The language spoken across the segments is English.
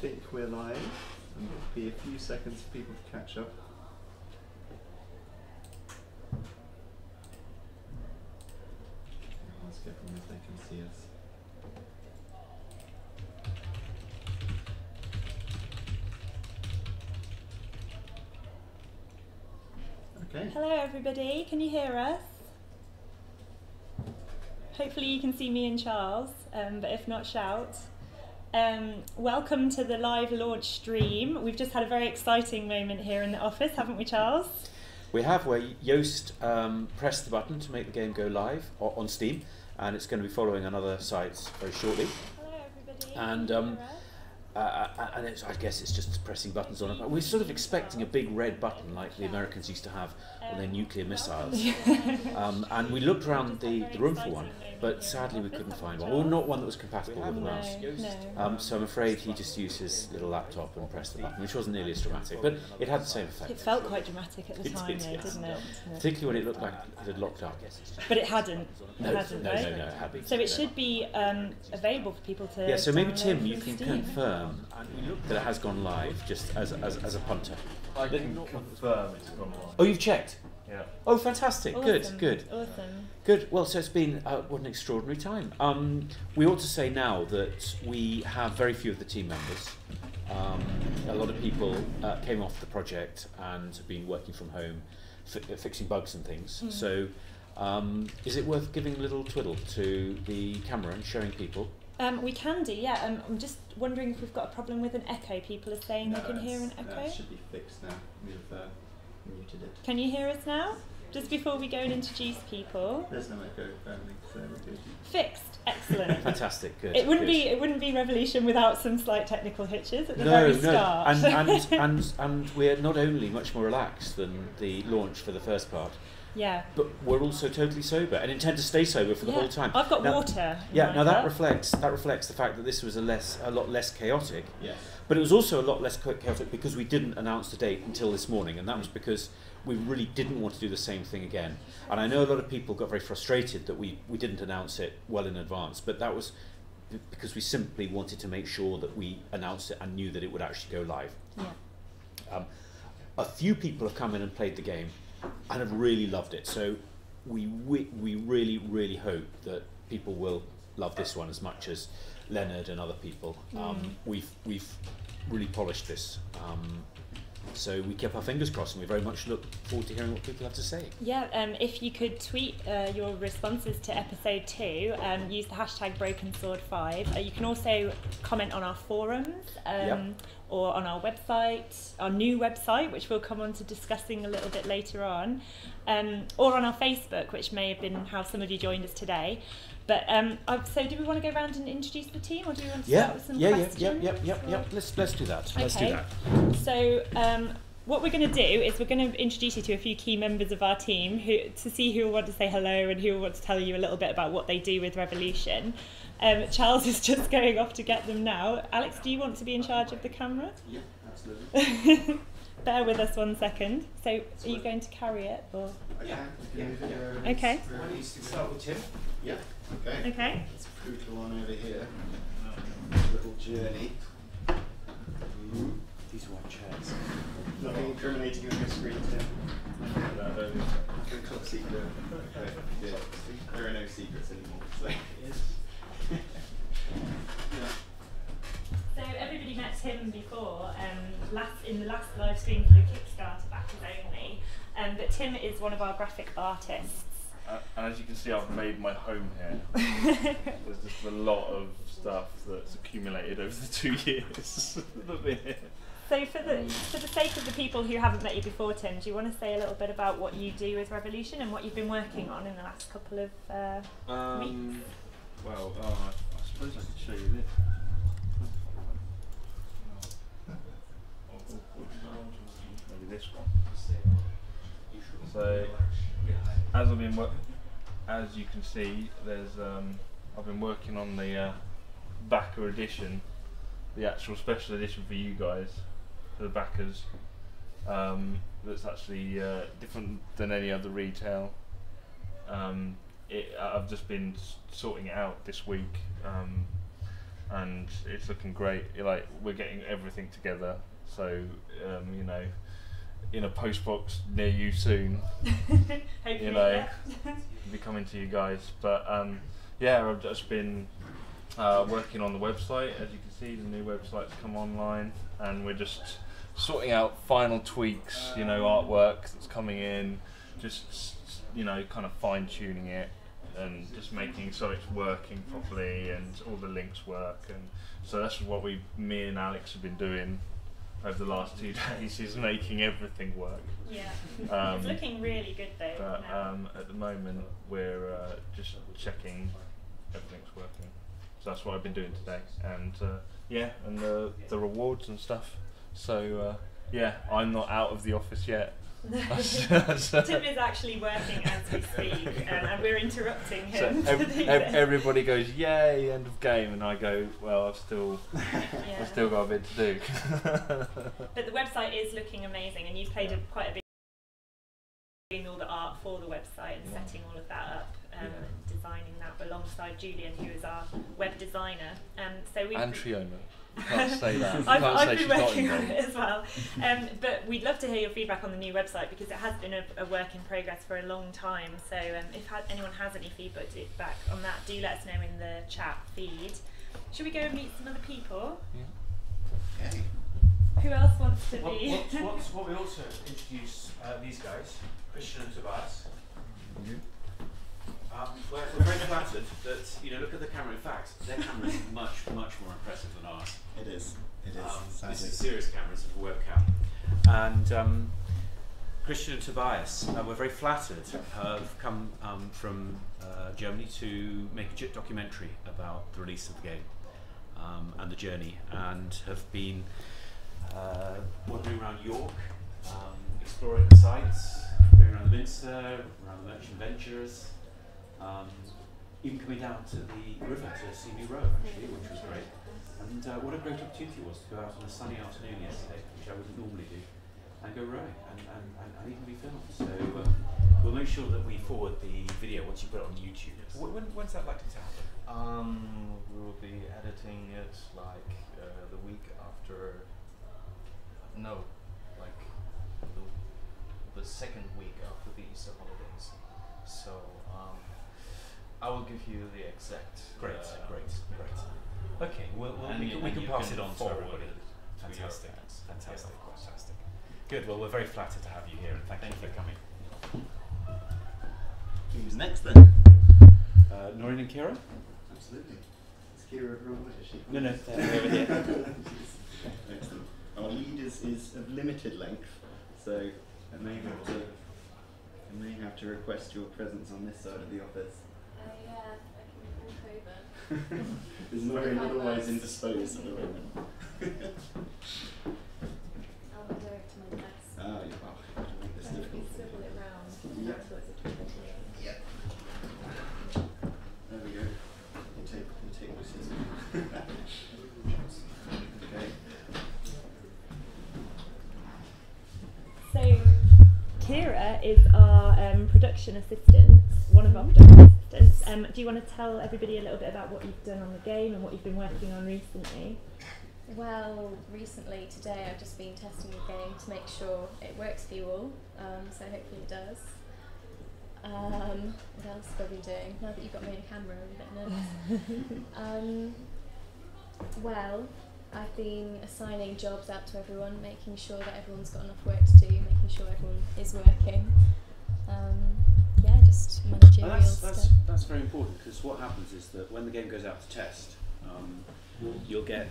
think we're live, and it'll be a few seconds for people to catch up. Let's get them if they can see us. Okay. Hello everybody, can you hear us? Hopefully you can see me and Charles, but if not, shout. Welcome to the live launch stream. We've just had a very exciting moment here in the office, haven't we, Charles? We have, where Yoast pressed the button to make the game go live on Steam, and it's going to be following on other sites very shortly. Hello everybody. And I guess it's just pressing buttons on it. We're sort of expecting a big red button like the Americans used to have on their nuclear missiles. And we looked around the room for one, but sadly we couldn't find one, or not one that was compatible with the mouse. So I'm afraid he just used his little laptop and pressed the button, which wasn't nearly as dramatic, but it had the same effect. It felt quite dramatic at the time, though, didn't it? Particularly when it looked like it had locked up. But it hadn't. No, it hadn't. So it should be available for people to. Yeah, so maybe download Tim, you from can Steam. confirm that it has gone live, just as a punter. I can confirm it's gone live. Oh, you've checked? Yeah. Oh, fantastic! Awesome. Good. Awesome. Good. Well, so it's been what an extraordinary time. We ought to say now that we have very few of the team members. A lot of people came off the project and have been working from home, fixing bugs and things. So, is it worth giving a little twiddle to the camera and showing people? We can do, yeah. I'm just wondering if we've got a problem with an echo. People are saying they can hear an echo. That should be fixed now. We've muted it. Can you hear us now? Just before we go and introduce people. There's no echo, apparently, so we're good. Fixed. Excellent. Fantastic. Good. It wouldn't good. be Revolution without some slight technical hitches at the No, very start. and we're not only much more relaxed than the launch for the first part. Yeah. But we're also totally sober and intend to stay sober for the whole time. I've got now, water. Yeah, now that cup. reflects the fact that this was a lot less chaotic. Yes. But it was also a lot less chaotic because we didn't announce the date until this morning, and that was because we really didn't want to do the same thing again. And I know a lot of people got very frustrated that we didn't announce it well in advance, but that was because we simply wanted to make sure that we announced it and knew that it would actually go live. Yeah. A few people have come in and played the game and have really loved it. So we really, really hope that people will love this one as much as Leonard and other people. We've really polished this. So we keep our fingers crossed, and we very much look forward to hearing what people have to say. Yeah, if you could tweet your responses to episode 2, use the hashtag BrokenSword5. You can also comment on our forums or on our website, our new website, which we'll come on to discussing a little bit later on, or on our Facebook, which may have been how some of you joined us today. But so do we want to go around and introduce the team, or do you want to start with some questions? Yeah. Let's do that. Okay. Let's do that. So what we're going to do is we're going to introduce you to a few key members of our team to see who will want to say hello and who will want to tell you a little bit about what they do with Revolution. Charles is just going off to get them now. Alex, do you want to be in charge of the camera? Yeah, absolutely. Bear with us 1 second. So are you going to carry it? Or? Okay. Why don't you start with Tim? Yeah. Okay. Okay. Let's poodle on over here. Little journey. These are our chairs. Nothing incriminating on your screen, Tim. Top secret. Okay. Yeah. There are no secrets anymore. So. So everybody met Tim before, in the last live stream for the Kickstarter backers only. But Tim is one of our graphic artists. And as you can see, I've made my home here. There's just a lot of stuff that's accumulated over the 2 years that I've been here. So for the sake of the people who haven't met you before, Tim, do you want to say a little bit about what you do with Revolution and what you've been working on in the last couple of weeks? Well, I suppose I could show you this. Maybe this one. So, as you can see, there's I've been working on the backer edition, the actual special edition for you guys, for the backers. That's actually different than any other retail. I've just been sorting it out this week. and it's looking great. Like, we're getting everything together, so you know, in a post box near you soon. Hopefully, You know, yeah. be coming to you guys. But yeah, I've just been working on the website. As you can see, the new website's come online, and we're just sorting out final tweaks. You know, artwork that's coming in, just you know, kind of fine tuning it, and just making so it's working properly and all the links work. And so that's what me and Alex have been doing over the last 2 days, is making everything work. Yeah. It's looking really good though. But now. at the moment we're just checking everything's working. So that's what I've been doing today, and yeah, and the rewards and stuff. So yeah, I'm not out of the office yet. Tim is actually working as we speak, and we're interrupting him. So everybody goes, yay, end of game, and I go, well, I've still got a bit to do. But the website is looking amazing, and you've played quite a big doing all the art for the website and setting all of that up, and designing that alongside Julian, who is our web designer. So we and Triona. Can't say that. I've been working on it as well. But we'd love to hear your feedback on the new website, because it has been a work in progress for a long time. So if anyone has any feedback on that, do let us know in the chat feed. Should we go and meet some other people? Yeah. Okay. Who else wants to be? What we also introduce these guys, Christian and Tobias. We're very flattered that, you know, look at the camera. In fact, their camera is much more impressive than ours. It is. It is. This is serious cameras of a webcam. And Christian and Tobias, we're very flattered, have come from Germany to make a documentary about the release of the game and the journey, and have been wandering around York, exploring the sites, going around the Minster, around the Merchant Ventures. Even coming down to the river to see New Row, actually, which was great. And what a great opportunity it was to go out on a sunny afternoon yesterday, which I wouldn't normally do, and go rowing and even be filmed. So we'll make sure that we forward the video once you put it on YouTube. When's that likely to happen? We will be editing it like the week after. No, like the second week after the Easter holidays. So I will give you the exact. Great. Okay, we can pass it on to everybody. Fantastic. Good. Well, we're very flattered to have you here, and thank you for coming. Who's next then? Noreen and Kira? Absolutely. Is Kira wrong? Is she? No, they're over here. Excellent. Our lead is of limited length, so I may have to request your presence on this side of the office. Yeah, I can walk over. Is Noreen otherwise indisposed at the moment? I'll go over to my desk. Oh, you have to make this So if difficult. you swivel it round, Yeah. that's what it's equivalent to. Yeah. There we go. You take this as okay. So Kira is our production assistant, one of our production assistants. Do you want to tell everybody a little bit about what you've done on the game and what you've been working on recently? Well, recently, today, I've just been testing the game to make sure it works for you all, so hopefully it does. What else have I been doing? Now that you've got me on camera, I'm a bit nervous. Well, I've been assigning jobs out to everyone, making sure that everyone's got enough work to do, making sure everyone is working. Yeah, just managerial stuff. That's very important, because what happens is that when the game goes out to test, you'll get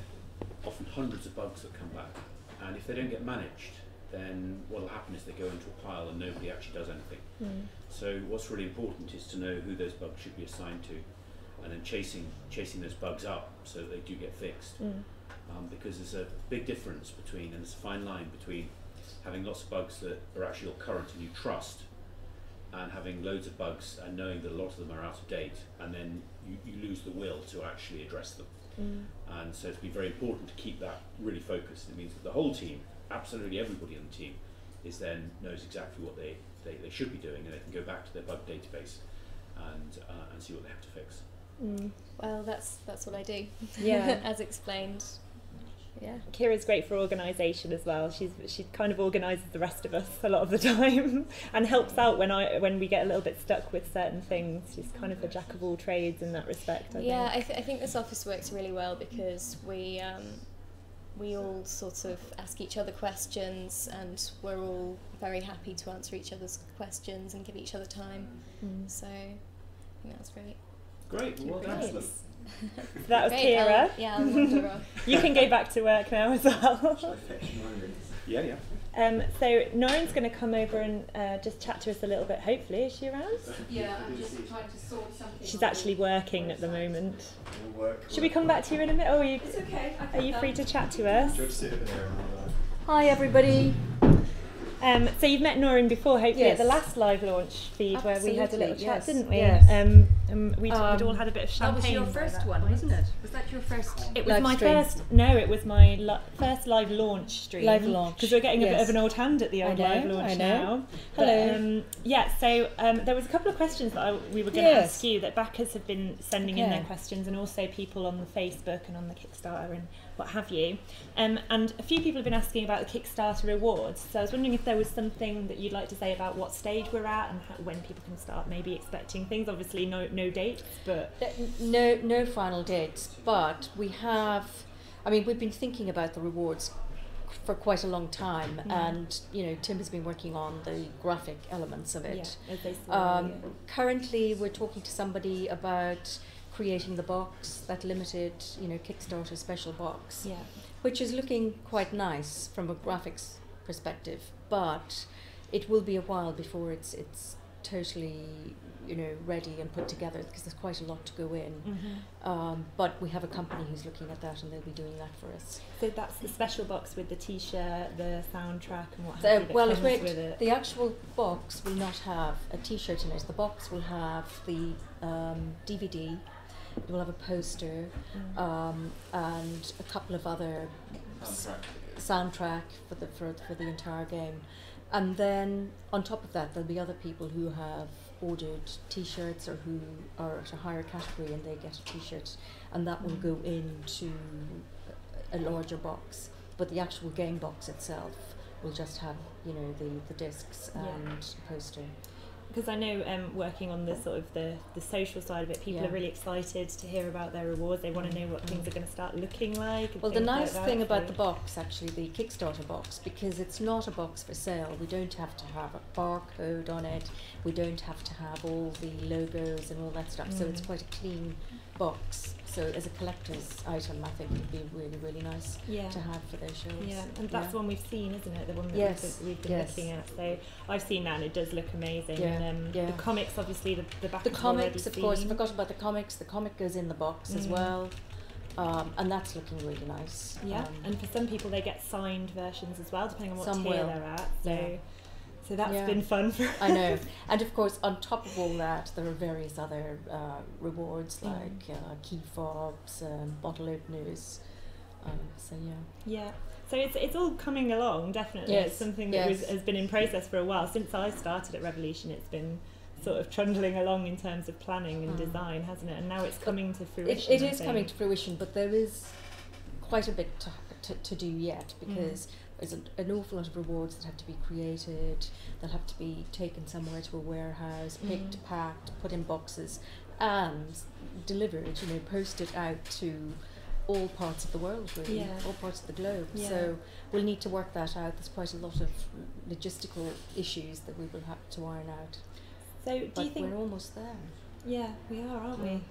often hundreds of bugs that come back, and if they don't get managed, then what will happen is they go into a pile and nobody actually does anything. So what's really important is to know who those bugs should be assigned to, and then chasing those bugs up so that they do get fixed. Because there's a big difference between, and there's a fine line between having lots of bugs that are actually your current and you trust, and having loads of bugs and knowing that a lot of them are out of date, and then you lose the will to actually address them. And so it's been very important to keep that really focused. It means that the whole team, absolutely everybody on the team, knows exactly what they should be doing, and they can go back to their bug database and see what they have to fix. Well, that's what I do. Yeah. As explained. Yeah. Kira's great for organisation as well. She kind of organises the rest of us a lot of the time, and helps out when we get a little bit stuck with certain things. She's kind of a jack of all trades in that respect. I think this office works really well because we all sort of ask each other questions, and we're all very happy to answer each other's questions and give each other time. So I think that's great. Great, well done. Excellent. So that was Great, Kira. I'll wander off. You can go back to work now as well. Yeah. So Noreen's going to come over and just chat to us a little bit, hopefully. Is she around? Yeah, I'm just trying to sort something. She's actually working at the moment. Work. Should we come back to you in a minute? Or It's okay. are you free to chat to us? Just sit over there. Hi, everybody. So you've met Noreen before, hopefully, Yes. at the last live launch feed where we had a little Absolutely, chat, yes, didn't we? yes. We'd all had a bit of champagne. That was your by first that one, point. wasn't it? Was that your first? It was live my stream? it was my first live launch stream. Live launch. Because we're getting a bit Yes. of an old hand at the old live launch now. Hello. But, so there was a couple of questions that we were going to Yes. ask you that backers have been sending in their questions, and also people on the Facebook and on the Kickstarter and what have you. And a few people have been asking about the Kickstarter rewards. So I was wondering if there was something that you'd like to say about what stage we're at and when people can start maybe expecting things. Obviously no dates, but No final dates, but we have. I mean, we've been thinking about the rewards for quite a long time, and Tim has been working on the graphic elements of it. as they say, Currently, we're talking to somebody about creating the box, that limited, Kickstarter special box, which is looking quite nice from a graphics perspective, but it will be a while before it's totally ready and put together, because there's quite a lot to go in. But we have a company who's looking at that, and they'll be doing that for us. So that's the special box with the T-shirt, the soundtrack, and what So, have you that well, comes with it. the actual box will not have a T-shirt in it. The box will have the DVD. It will have a poster and a couple of other soundtrack for the entire game. And then on top of that, there'll be other people who have ordered T-shirts or who are at a higher category, and they get a T-shirt, and that will go into a larger box. But the actual game box itself will just have the discs and a poster. Because I know working on the sort of the social side of it, people are really excited to hear about their rewards. They want to know what things are going to start looking like. Well, the nice thing about the box, actually, the Kickstarter box, because it's not a box for sale, we don't have to have a barcode on it, we don't have to have all the logos and all that stuff, so it's quite a clean box. So as a collector's item, I think it would be really, really nice to have for those shows. Yeah, and that's the one we've seen, isn't it? The one that we've been looking at. So I've seen that, and it does look amazing. And the comics, obviously, the back. The comics, of course, I forgot about the comics. The comic goes in the box as well. And that's looking really nice. Yeah, and for some people they get signed versions as well, depending on what Some tier will. they're at. So that's been fun for us. I know. And of course, on top of all that, there are various other rewards like key fobs and bottle openers. Yeah. So it's all coming along, definitely. Yes. It's something that has been in process for a while. Since I started at Revolution, it's been sort of trundling along in terms of planning and design, hasn't it? And now it's coming to fruition. It is coming to fruition, but there is quite a bit to do yet, because there's an awful lot of rewards that have to be created, that have to be taken somewhere to a warehouse, picked, packed, put in boxes, and delivered, posted out to all parts of the world, really, all parts of the globe. So we'll need to work that out. There's quite a lot of logistical issues that we will have to iron out. So do you think we're almost there? Yeah, we are, aren't we?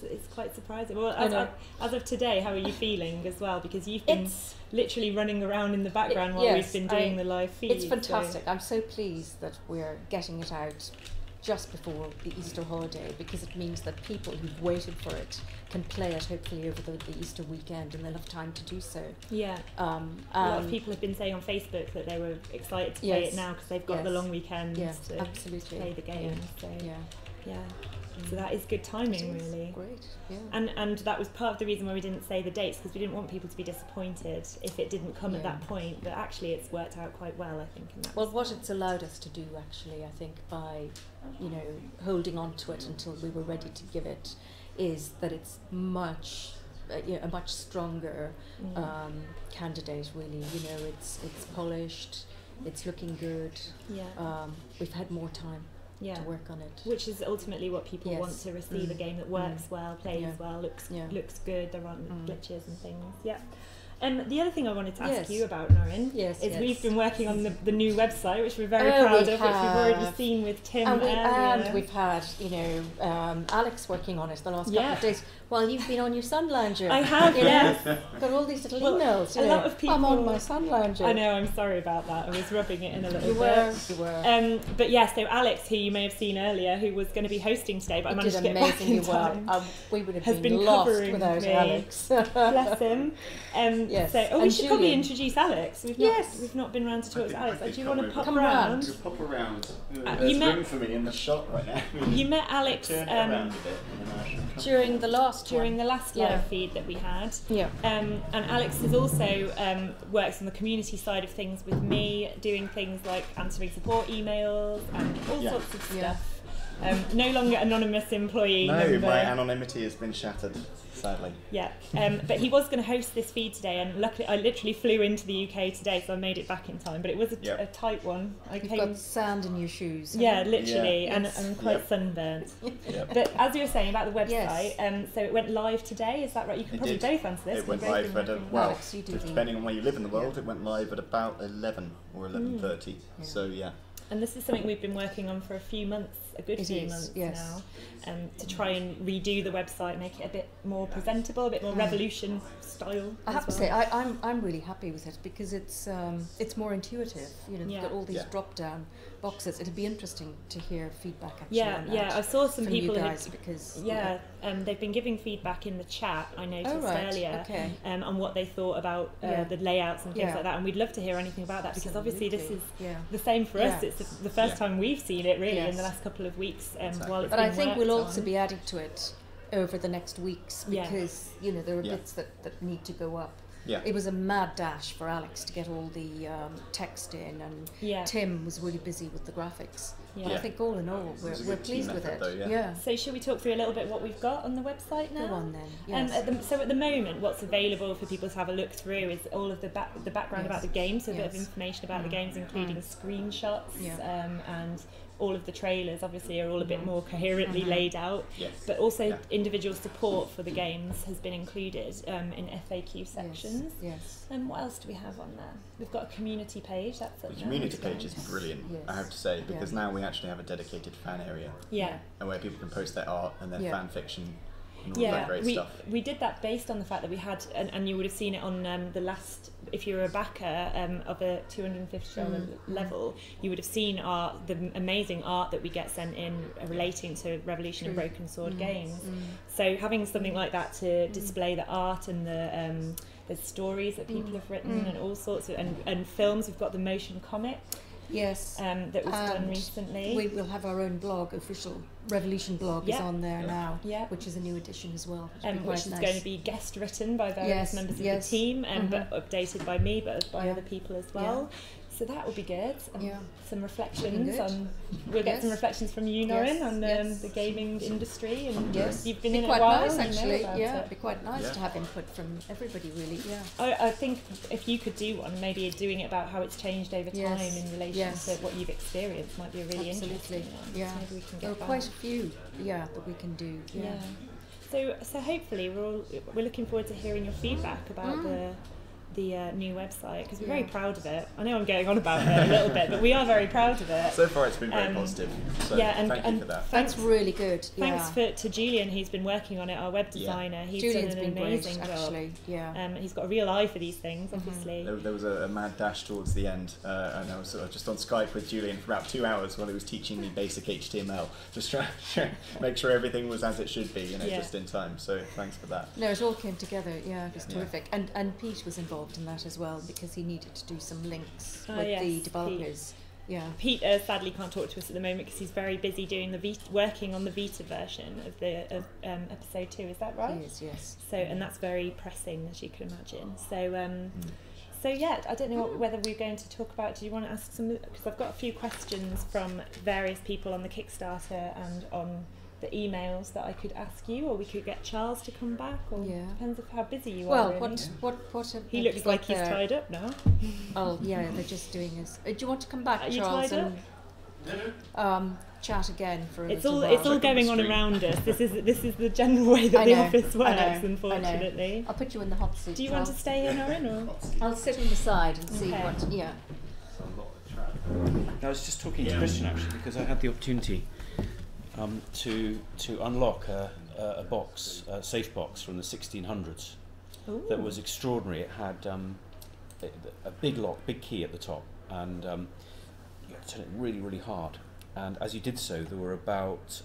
It's quite surprising. Well, as of today, how are you feeling as well? Because you've been literally running around in the background while we've been doing the live feed. It's fantastic. I'm so pleased that we're getting it out just before the Easter holiday, because it means that people who've waited for it can play it hopefully over the Easter weekend, and they'll have time to do so. Yeah. A lot of people have been saying on Facebook that they were excited to play it now because they've got the long weekend to play the game. So that is good timing, really. Great, yeah. And that was part of the reason why we didn't say the dates, because we didn't want people to be disappointed if it didn't come at that point. But actually, it's worked out quite well, I think. What it's allowed us to do, actually, I think, by holding on to it until we were ready to give it, is that it's much a much stronger candidate. Really, it's polished, it's looking good. Yeah. We've had more time to work on it, which is ultimately what people want to receive: a game that works well, plays well, looks good. There aren't glitches and things. Yeah. The other thing I wanted to ask you about, Noreen, is we've been working on the new website, which we're very proud of, which we've already seen with Tim earlier. And we've had, Alex working on it the last couple of days while you've been on your sun lounger. I have, yes. Got all these little emails. A lot of people. I'm on my sun lounger. I know, I'm sorry about that. I was rubbing it in a little bit. You were. But yeah, so Alex, who you may have seen earlier, who was going to be hosting today, but I managed to get back in time. We would have been lost without Alex. Bless him. So, we should probably introduce Alex. We've not been around to talk to Alex. Do you want to pop around? Pop around. There's room for me in the shot right now. You met Alex during the last live feed that we had. Yeah. And Alex has also works on the community side of things with me, doing things like answering support emails and all sorts of stuff. No longer anonymous employee. No, my anonymity has been shattered, sadly. Yeah, but he was going to host this feed today, and luckily I literally flew into the UK today, so I made it back in time. But it was a tight one. You've got sand in your shoes. Yeah, literally, and I'm quite sunburnt. But as you were saying about the website, so it went live today. Is that right? You can probably both answer this. It went live at depending on where you live in the world, it went live at about 11 or 11:30. So And this is something we've been working on for a few months, a good few months now, to try and redo the website, make it a bit more presentable, a bit more Revolution style. I have to say, I'm really happy with it because it's more intuitive. You've got all these drop down boxes. It'll be interesting to hear feedback actually. On that I saw some from people you guys because they've been giving feedback in the chat. I noticed earlier on what they thought about the layouts and things like that, and we'd love to hear anything about that because obviously this is the same for us. It's the first time we've seen it really in the last couple of weeks. While it's but I think we'll on. also be adding to it over the next weeks because there are bits that need to go up. Yeah. It was a mad dash for Alex to get all the text in, and Tim was really busy with the graphics. I think all in all, we're pleased with it. Though, So should we talk through a little bit what we've got on the website now? Go on then. Yes. So at the moment, what's available for people to have a look through is all of the background about the game, so a bit of information about the games, including screenshots and all of the trailers obviously are all a bit more coherently laid out, but also individual support for the games has been included in FAQ sections. And what else do we have on there? We've got a community page. The community page is brilliant, I have to say, because now we actually have a dedicated fan area, and where people can post their art and their fan fiction and all that great stuff. We did that based on the fact that we had, and you would have seen it on the last, if you're a backer of a $250 level, you would have seen the amazing art that we get sent in relating to Revolution and Broken Sword games. So having something like that to display the art and the stories that people have written and all sorts of, and films. We've got the motion comic. That was done recently. We will have our own blog, official Revolution blog is on there now, which is a new edition as well. Which is going to be guest written by various members of the team, but updated by me, but by other people as well. So that will be good. Some reflections on. We'll get some reflections from you, Noreen, on the gaming industry, and you've been in it a while. Nice, actually. It'd be quite nice to have input from everybody, really. I think if you could do one, maybe doing it about how it's changed over time in relation to what you've experienced might be a really interesting one. So maybe we can get quite a few. That we can do. So hopefully we're looking forward to hearing your feedback about the new website, because we're very proud of it. I know I'm going on about it a little bit, but we are very proud of it. So far it's been very positive, so thank you for that. That's really good. Thanks to Julian, who's been working on it, our web designer. He's Julian's done an amazing job. Actually. He's got a real eye for these things, obviously. There was a mad dash towards the end, and I was just on Skype with Julian for about 2 hours while he was teaching me basic HTML, just trying to make sure everything was as it should be, just in time. So thanks for that. No, it all came together. It was terrific. And Pete was involved in that as well, because he needed to do some links with the developers. Pete sadly can't talk to us at the moment because he's very busy doing working on the Vita version of episode 2. Is that right? He is, yes. So, and that's very pressing, as you can imagine. So, I don't know whether we're going to talk about. Do you want to ask some? Because I've got a few questions from various people on the Kickstarter and on the emails that I could ask you, or we could get Charles to come back, or Yeah. depends on how busy you Well, are. Really. what have He you looks got like he's there? tied up now. Oh yeah, they're just doing this. Do you want to come back, Are you Charles, tied and chat again for a It's little all while? it's all going on around us. This is the general way that I the know, office I works, know, unfortunately. I'll put you in the hot seat. Do you want to Charles. stay in, Noreen, or? I'll sit on the side and see Okay. what. Yeah. I was just talking to Christian actually because I had the opportunity to unlock a box, a safe box from the 1600s that was extraordinary. It had a big lock, big key at the top, and you had to turn it really, really hard. And as you did so, there were about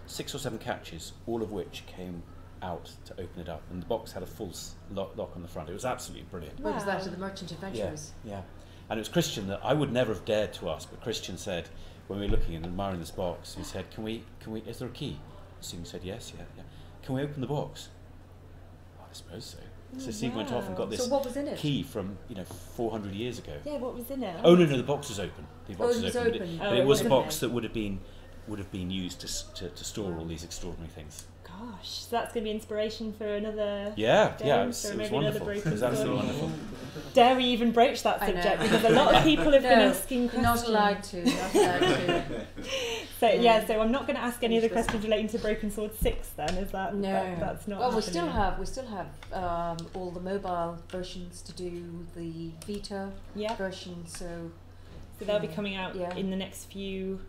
6 or 7 catches, all of which came out to open it up, and the box had a full lock on the front. It was absolutely brilliant. What was that Wow. to the Merchant Adventurers? Yeah. And it was Christian that I would never have dared to ask, but Christian said, when we were looking and admiring this box, he said, can we, is there a key? Stephen said, yes, yeah. Can we open the box? I suppose so. So Steve went off and got this So what was in it? key from, 400 years ago. Yeah, what was in it? Oh no, the box was open. The box it was open. open. But Oh, it was a okay. box that would have been used to store all these extraordinary things. Gosh, so that's going to be inspiration for another. Yeah, Games, yeah, or it was maybe another wonderful. It broken was absolutely sword. wonderful. Dare we even broach that I know. subject? Because a lot of people have been asking questions. Not allowed to. Not allowed to. So Yeah. so I'm not going to ask any other questions relating to Broken Sword 6 then, is that? No, that's not Well, we happening. still have all the mobile versions to do, the Vita Yeah, version. So so they'll be coming out Yeah. in the next few.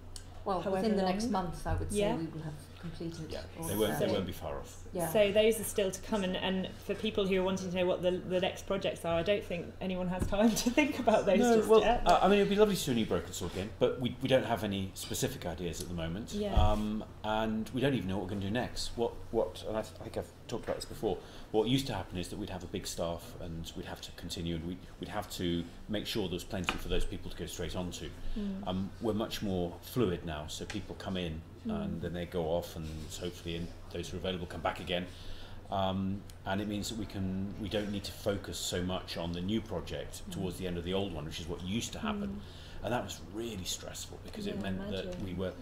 within However the next long. month, I would say Yeah. we will have completed. Yeah, all they of won't that. be far off. Yeah. So those are still to come, and for people who are wanting to know what the next projects are, I don't think anyone has time to think about those just yet. I mean, it'd be lovely to do a new Broken Sword game, but we don't have any specific ideas at the moment. Yeah. And we don't even know what we're going to do next. And I think I've talked about this before. What used to happen is that we'd have a big staff and we'd have to continue, and we'd have to make sure there was plenty for those people to go straight onto. We're much more fluid now, so people come in and then they go off, and hopefully those who are available come back again. And it means that we don't need to focus so much on the new project towards the end of the old one, which is what used to happen. And that was really stressful because it Yeah, meant that imagine.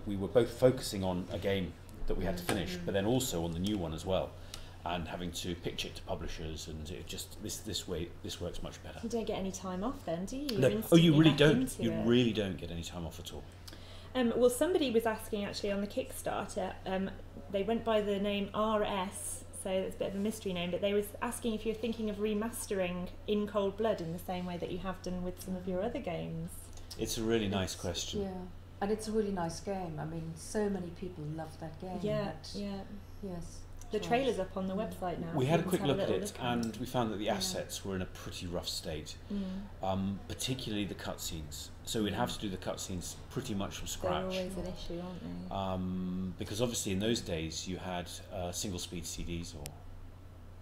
we were both focusing on a game that we had to finish, but then also on the new one as well, and having to pitch it to publishers, and it just this works much better. You don't get any time off then, do you? No. You're Oh, you instantly really back don't. into You it. really don't get any time off at all. Well, somebody was asking actually on the Kickstarter. They went by the name RS, so it's a bit of a mystery name. But they was asking if you're thinking of remastering In Cold Blood in the same way that you have done with some of your other games. It's a really nice question. Yeah, and it's a really nice game. I mean, so many people love that game. Yeah, that- yeah. Yes. The Charles. trailer's up on the website now. We if had a you want quick to have look at little it, look at and we found that the Yeah. assets were in a pretty rough state, Mm. particularly the cutscenes. So we'd have to do the cutscenes pretty much from They're scratch. always an issue, aren't they? Because obviously in those days you had single speed CDs, or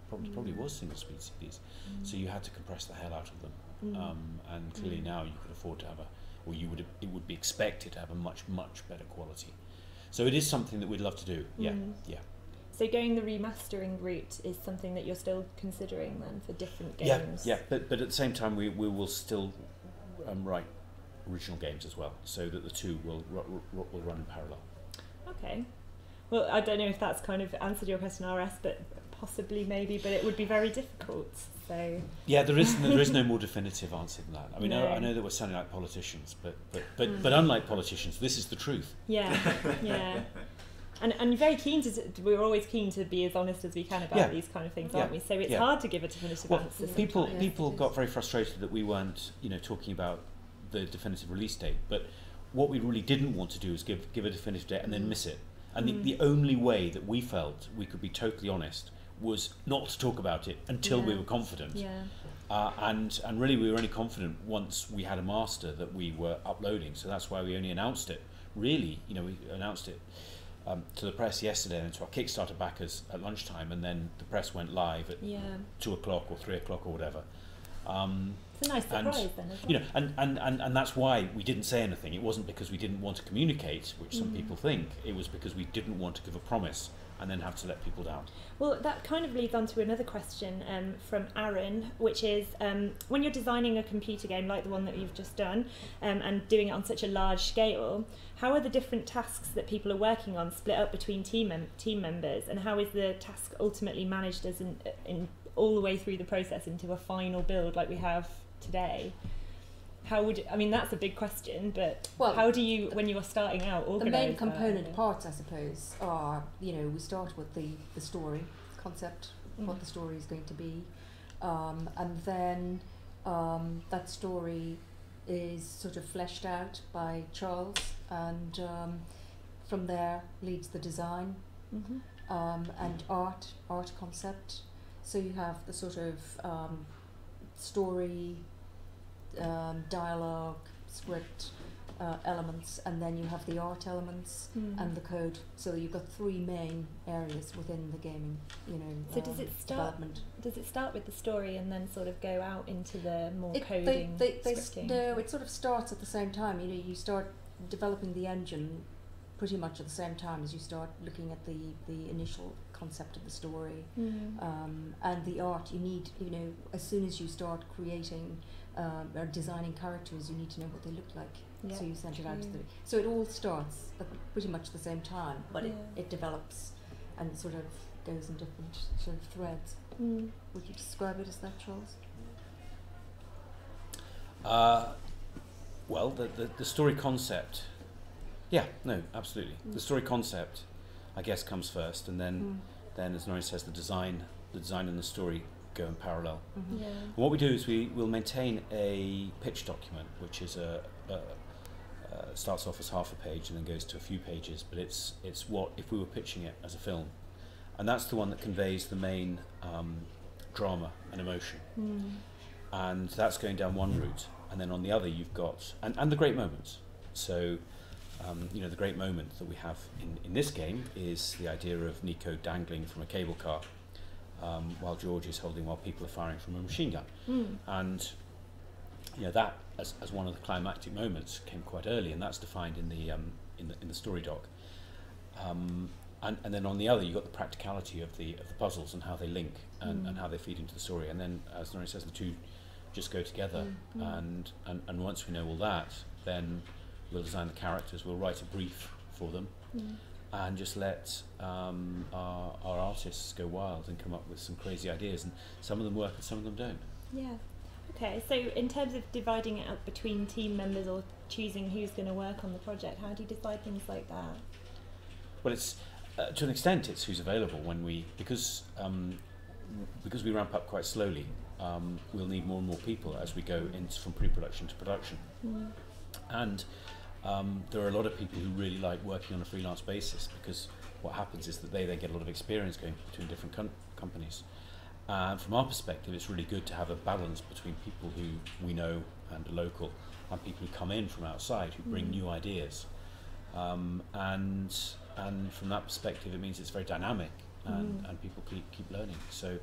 probably was single speed CDs, so you had to compress the hell out of them. And clearly now you could afford to have it would be expected to have a much better quality. So it is something that we'd love to do. Yeah, yeah. So going the remastering route is something that you're still considering then for different Yeah, games? yeah, but at the same time we will still write original games as well, so that the two will run in parallel. Okay. Well, I don't know if that's kind of answered your question, RS, but possibly maybe, but it would be very difficult. So Yeah, there is no more definitive answer than that. I mean, No. I know that we're sounding like politicians, but unlike politicians, this is the truth. yeah, yeah. And very keen we're always keen to be as honest as we can about Yeah. these kind of things, Yeah. aren't we? So it's Yeah. hard to give a definitive Well, answer. people sometimes. got very frustrated that we weren't, talking about the definitive release date. But what we really didn't want to do is give a definitive date and then miss it. And the only way that we felt we could be totally honest was not to talk about it until we Yeah. were confident. Yeah. And really we were only confident once we had a master that we were uploading. So that's why we only announced it. Really, we announced it to the press yesterday and to our Kickstarter backers at lunchtime, and then the press went live at 2 o'clock or 3 o'clock or whatever. It's a nice surprise then, isn't it? You know, and that's why we didn't say anything. It wasn't because we didn't want to communicate, which some people think. It was because we didn't want to give a promise and then have to let people down. Well, that kind of leads on to another question from Aaron, which is when you're designing a computer game like the one that you've just done and doing it on such a large scale, how are the different tasks that people are working on split up between team members, and how is the task ultimately managed as in all the way through the process into a final build like we have today? How would that's a big question, but how do you, when you're starting out, organise the main component parts, I suppose, are, we start with the story concept, what the story is going to be, and then that story is sort of fleshed out by Charles, and from there leads the design and art concept. So you have the sort of story, dialogue, script elements, and then you have the art elements and the code. So you've got three main areas within the gaming, So does it development. Does it start with the story and then sort of go out into the more coding, scripting? No, it sort of starts at the same time. You start developing the engine pretty much at the same time as you start looking at the initial concept of the story, and the art. You need, as soon as you start creating or designing characters, you need to know what they look like. Yeah, so you send it out to so it all starts at pretty much the same time, but it develops and sort of goes in different sort of threads. Would you describe it as that, Charles? Well, the story concept, absolutely. The story concept, I guess, comes first, and then as Noreen says, the design and the story go in parallel. And what we do is we'll maintain a pitch document, which is starts off as half a page and then goes to a few pages, but it's what if we were pitching it as a film, and that's the one that conveys the main drama and emotion, and that's going down one route, and then on the other you've got and the great moments. So the great moment that we have in this game is the idea of Nico dangling from a cable car while George is holding while people are firing from a machine gun, and that as one of the climactic moments came quite early, and that's defined in the story doc. And then on the other, you've got the practicality of the puzzles and how they link and how they feed into the story. And then, as Noreen says, the two just go together. And once we know all that, then we'll design the characters. We'll write a brief for them, and just let our artists go wild and come up with some crazy ideas. And some of them work, and some of them don't. Yeah. Okay, so in terms of dividing it up between team members or choosing who's going to work on the project, how do you decide things like that? Well, it's to an extent it's who's available because we ramp up quite slowly. We'll need more and more people as we go from pre-production to production, and there are a lot of people who really like working on a freelance basis, because what happens is that they then get a lot of experience going between different companies. And from our perspective, it's really good to have a balance between people who we know and are local, and people who come in from outside who bring new ideas. And from that perspective, it means it's very dynamic, and people keep learning. So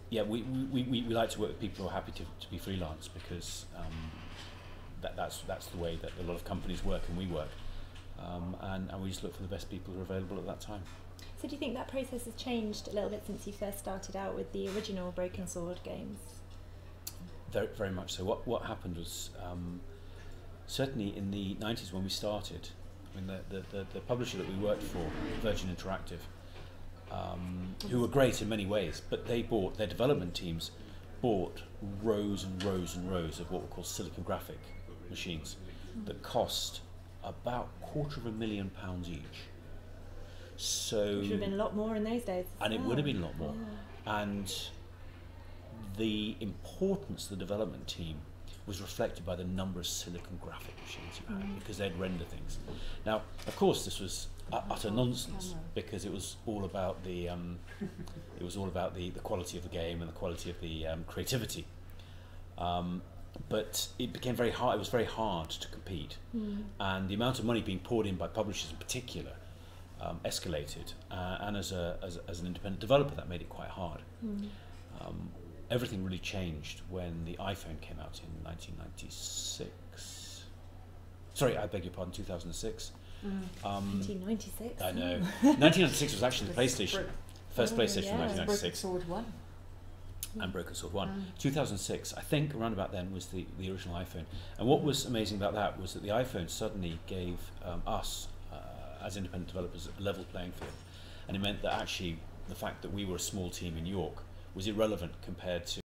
we like to work with people who are happy to be freelance, because that's the way that a lot of companies work and we work, and we just look for the best people who are available at that time. So do you think that process has changed a little bit since you first started out with the original Broken Sword games? Very, very much so. What happened was, certainly in the 90s when we started, I mean, the publisher that we worked for, Virgin Interactive, who were great in many ways, but their development teams bought rows and rows and rows of what were called silicon graphic machines that cost about £250,000 each. So, which would have been a lot more in those days. And it would have been a lot more. Yeah. And the importance of the development team was reflected by the number of silicon graphic machines you had, because they'd render things. Now, of course, this was utter nonsense, because it was all about the quality of the game and the quality of the creativity. But it became very hard. It was very hard to compete, and the amount of money being poured in by publishers in particular escalated, and as an independent developer, that made it quite hard. everything really changed when the iPhone came out in 1996. Sorry, I beg your pardon, 2006. 1996. I know. 1996 was actually the PlayStation. First PlayStation yeah. 1996. Broken Sword 1. And Broken Sword 1. 2006, I think around about then was the original iPhone. And what was amazing about that was that the iPhone suddenly gave us, as independent developers, a level playing field. And it meant that actually the fact that we were a small team in York was irrelevant compared to